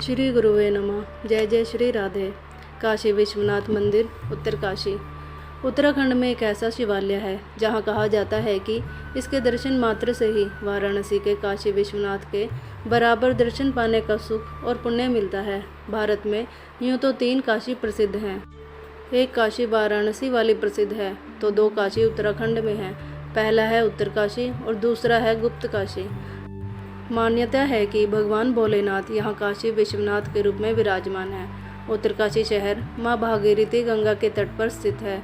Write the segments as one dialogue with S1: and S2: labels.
S1: श्री गुरुवे नमः। जय जय श्री राधे। काशी विश्वनाथ मंदिर, उत्तरकाशी। उत्तराखंड में एक ऐसा शिवालय है जहां कहा जाता है कि इसके दर्शन मात्र से ही वाराणसी के काशी विश्वनाथ के बराबर दर्शन पाने का सुख और पुण्य मिलता है। भारत में यूँ तो 3 काशी प्रसिद्ध हैं। एक काशी वाराणसी वाली प्रसिद्ध है तो 2 काशी उत्तराखंड में हैं। पहला है उत्तरकाशी और दूसरा है गुप्त काशी। मान्यता है कि भगवान भोलेनाथ यहाँ काशी विश्वनाथ के रूप में विराजमान है। उत्तरकाशी शहर माँ भागीरथी गंगा के तट पर स्थित है।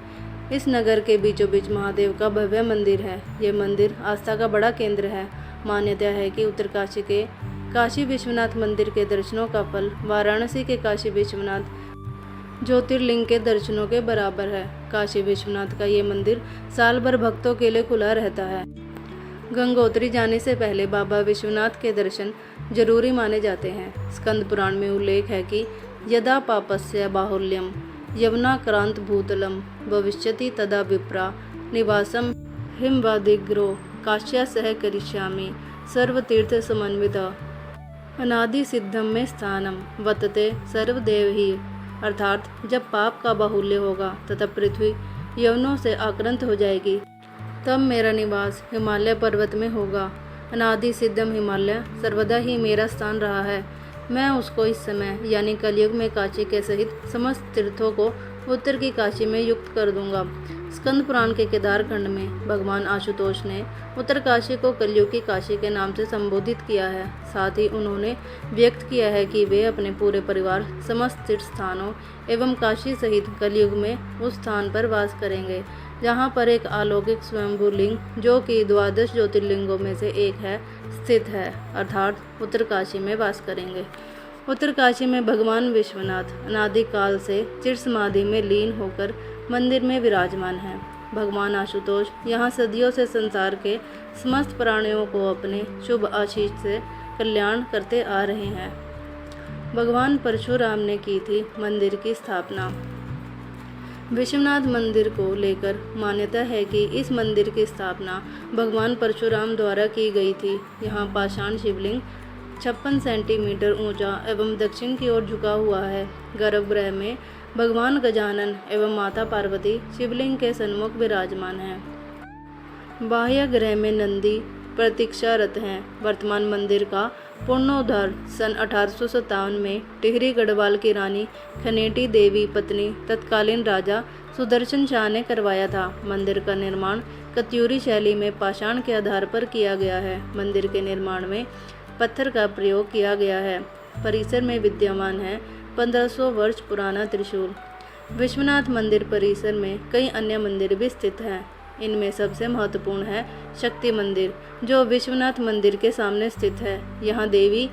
S1: इस नगर के बीचों बीच महादेव का भव्य मंदिर है। ये मंदिर आस्था का बड़ा केंद्र है। मान्यता है कि उत्तरकाशी के काशी विश्वनाथ मंदिर के दर्शनों का फल वाराणसी के काशी विश्वनाथ ज्योतिर्लिंग के दर्शनों के बराबर है। काशी विश्वनाथ का ये मंदिर साल भर भक्तों के लिए खुला रहता है। गंगोत्री जाने से पहले बाबा विश्वनाथ के दर्शन जरूरी माने जाते हैं। स्कंद पुराण में उल्लेख है कि यदा पापस्य बाहुल्यम यवनाक्रांत भूतलम भविष्यति तदा विप्रा निवासम हिमवादिग्रो काश्या सह करिष्यामि सर्वतीर्थ समन्वित अनादि सिद्धम में स्थानम वतते सर्वदेव ही। अर्थात जब पाप का बाहुल्य होगा तथा पृथ्वी यवनों से आक्रांत हो जाएगी तब मेरा निवास हिमालय पर्वत में होगा। अनादि सिद्धम हिमालय सर्वदा ही मेरा स्थान रहा है। मैं उसको इस समय यानी कलयुग में काशी के सहित समस्त तीर्थों को उत्तर की काशी में युक्त कर दूंगा। स्कंद पुराण के केदारखंड में भगवान आशुतोष ने उत्तर काशी को कलयुग की काशी के नाम से संबोधित किया है। साथ ही उन्होंने व्यक्त किया है कि वे अपने पूरे परिवार समस्त तीर्थ स्थानों एवं काशी सहित कलयुग में उस स्थान पर वास करेंगे जहाँ पर एक अलौकिक स्वयंभू लिंग जो कि 12 ज्योतिर्लिंगों में से एक है स्थित है, अर्थात उत्तरकाशी में वास करेंगे। उत्तरकाशी में भगवान विश्वनाथ अनादिकाल से चिर समाधि में लीन होकर मंदिर में विराजमान है। भगवान आशुतोष यहाँ सदियों से संसार के समस्त प्राणियों को अपने शुभ आशीष से कल्याण करते आ रहे हैं। भगवान परशुराम ने की थी मंदिर की स्थापना। विश्वनाथ मंदिर को लेकर मान्यता है कि इस मंदिर की स्थापना भगवान परशुराम द्वारा की गई थी। यहाँ पाषाण शिवलिंग 56 सेंटीमीटर ऊंचा एवं दक्षिण की ओर झुका हुआ है। गर्भगृह में भगवान गजानन एवं माता पार्वती शिवलिंग के सन्मुख विराजमान हैं। बाह्य गृह में नंदी प्रतीक्षारत हैं। वर्तमान मंदिर का पुनरोद्धार सन 1857 में टिहरी गढ़वाल की रानी खनेटी देवी पत्नी तत्कालीन राजा सुदर्शन शाह ने करवाया था। मंदिर का निर्माण कत्यूरी शैली में पाषाण के आधार पर किया गया है। मंदिर के निर्माण में पत्थर का प्रयोग किया गया है। परिसर में विद्यमान है 1500 वर्ष पुराना त्रिशूल। विश्वनाथ मंदिर परिसर में कई अन्य मंदिर भी स्थित हैं। इनमें सबसे महत्वपूर्ण है शक्ति मंदिर जो विश्वनाथ मंदिर के सामने स्थित है। यहाँ देवी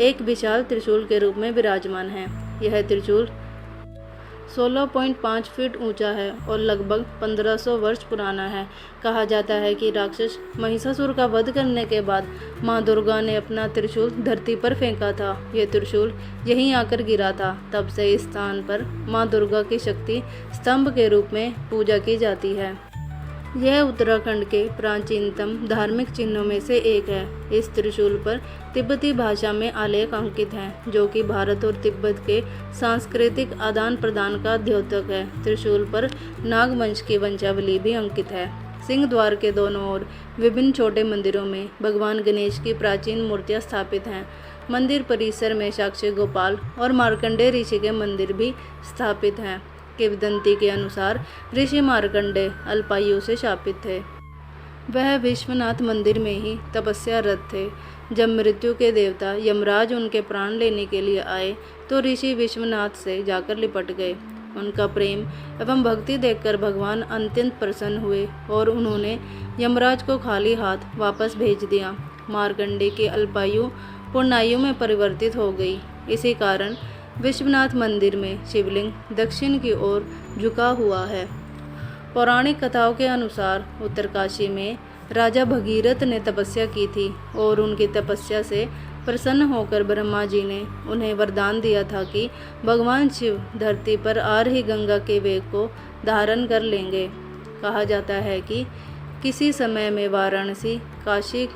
S1: एक विशाल त्रिशूल के रूप में विराजमान है। यह त्रिशूल 16.5 फीट ऊंचा है और लगभग 1500 वर्ष पुराना है। कहा जाता है कि राक्षस महिषासुर का वध करने के बाद माँ दुर्गा ने अपना त्रिशूल धरती पर फेंका था। यह त्रिशूल यहीं आकर गिरा था। तब से इस स्थान पर माँ दुर्गा की शक्ति स्तंभ के रूप में पूजा की जाती है। यह उत्तराखंड के प्राचीनतम धार्मिक चिन्हों में से एक है। इस त्रिशूल पर तिब्बती भाषा में आलेख अंकित हैं जो कि भारत और तिब्बत के सांस्कृतिक आदान प्रदान का द्योतक है। त्रिशूल पर नागवंश की वंशावली भी अंकित है। सिंह द्वार के दोनों ओर विभिन्न छोटे मंदिरों में भगवान गणेश की प्राचीन मूर्तियां स्थापित हैं। मंदिर परिसर में साक्षी गोपाल और मार्कंडेय ऋषि के मंदिर भी स्थापित हैं। किंवदंती के अनुसार ऋषि मार्कंडेय अल्पायु से शापित थे। वह विश्वनाथ मंदिर में ही तपस्यारत थे। जब मृत्यु के देवता यमराज उनके प्राण लेने के लिए आए तो ऋषि विश्वनाथ से जाकर लिपट गए। उनका प्रेम एवं भक्ति देखकर भगवान अत्यंत प्रसन्न हुए और उन्होंने यमराज को खाली हाथ वापस भेज दिया। मार्कंडेय की अल्पायु पूर्णायु में परिवर्तित हो गई। इसी कारण विश्वनाथ मंदिर में शिवलिंग दक्षिण की ओर झुका हुआ है। पौराणिक कथाओं के अनुसार उत्तरकाशी में राजा भगीरथ ने तपस्या की थी और उनकी तपस्या से प्रसन्न होकर ब्रह्मा जी ने उन्हें वरदान दिया था कि भगवान शिव धरती पर आ रही गंगा के वेग को धारण कर लेंगे। कहा जाता है कि किसी समय में वाराणसी काशी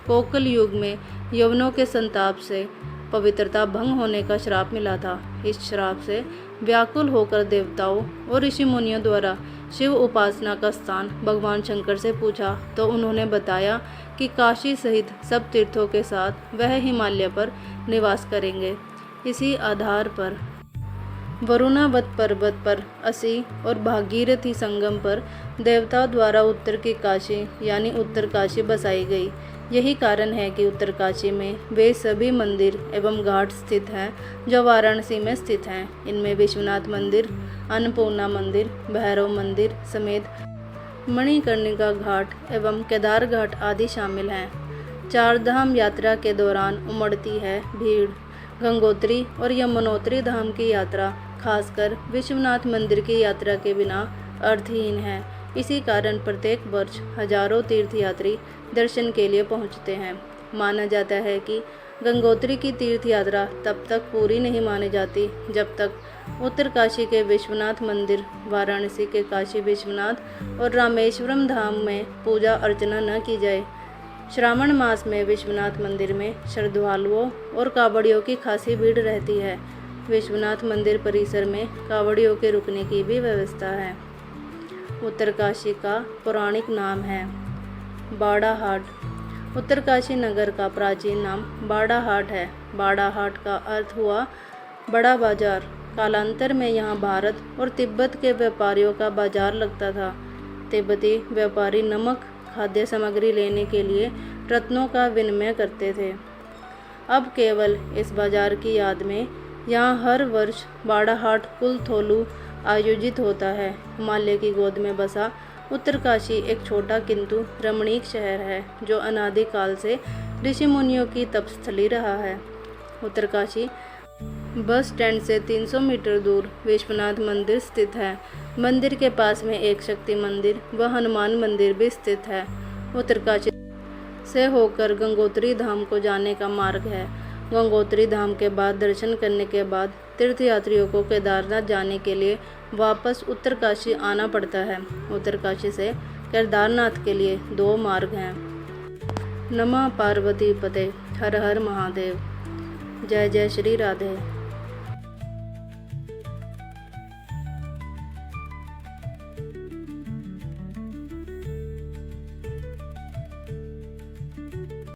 S1: कोकल युग में यवनों के संताप से पवित्रता भंग होने का श्राप मिला था। इस श्राप से व्याकुल होकर देवताओं और ऋषि मुनियों द्वारा शिव उपासना का स्थान भगवान शंकर से पूछा तो उन्होंने बताया कि काशी सहित सब तीर्थों के साथ वह हिमालय पर निवास करेंगे। इसी आधार पर वरुणावत पर्वत पर असी और भागीरथी संगम पर देवताओं द्वारा उत्तर की काशी यानी उत्तरकाशी बसाई गई। यही कारण है कि उत्तरकाशी में वे सभी मंदिर एवं घाट स्थित हैं जो वाराणसी में स्थित हैं। इनमें विश्वनाथ मंदिर, अन्नपूर्णा मंदिर, भैरव मंदिर समेत मणिकर्णिका घाट एवं केदार घाट आदि शामिल हैं। चार धाम यात्रा के दौरान उमड़ती है भीड़। गंगोत्री और यमुनोत्री धाम की यात्रा खासकर विश्वनाथ मंदिर की यात्रा के बिना अर्थहीन है। इसी कारण प्रत्येक वर्ष हजारों तीर्थयात्री दर्शन के लिए पहुंचते हैं। माना जाता है कि गंगोत्री की तीर्थ यात्रा तब तक पूरी नहीं मानी जाती जब तक उत्तरकाशी के विश्वनाथ मंदिर, वाराणसी के काशी विश्वनाथ और रामेश्वरम धाम में पूजा अर्चना न की जाए। श्रावण मास में विश्वनाथ मंदिर में श्रद्धालुओं और कांवड़ियों की खासी भीड़ रहती है। विश्वनाथ मंदिर परिसर में कांवड़ियों के रुकने की भी व्यवस्था है। उत्तरकाशी का पौराणिक नाम है बाड़ाहाट। उत्तरकाशी नगर का प्राचीन नाम बाड़ाहाट है। बाड़ाहाट का अर्थ हुआ बड़ा बाजार। कालांतर में यहाँ भारत और तिब्बत के व्यापारियों का बाजार लगता था। तिब्बती व्यापारी नमक, खाद्य सामग्री लेने के लिए रत्नों का विनिमय करते थे। अब केवल इस बाजार की याद में यहाँ हर वर्ष बाड़ाहाट कुलथोलू आयोजित होता है। हिमालय की गोद में बसा उत्तरकाशी एक छोटा किंतु रमणीक शहर है जो अनादिकाल से ऋषि मुनियों की तपस्थली रहा है। उत्तरकाशी बस स्टैंड से 300 मीटर दूर विश्वनाथ मंदिर स्थित है। मंदिर के पास में एक शक्ति मंदिर व हनुमान मंदिर भी स्थित है। उत्तरकाशी से होकर गंगोत्री धाम को जाने का मार्ग है। गंगोत्री धाम के बाद दर्शन करने के बाद तीर्थयात्रियों को केदारनाथ जाने के लिए वापस उत्तरकाशी आना पड़ता है। उत्तरकाशी से केदारनाथ के लिए 2 मार्ग हैं। नमः पार्वती पते, हर हर महादेव। जय जय श्री राधे।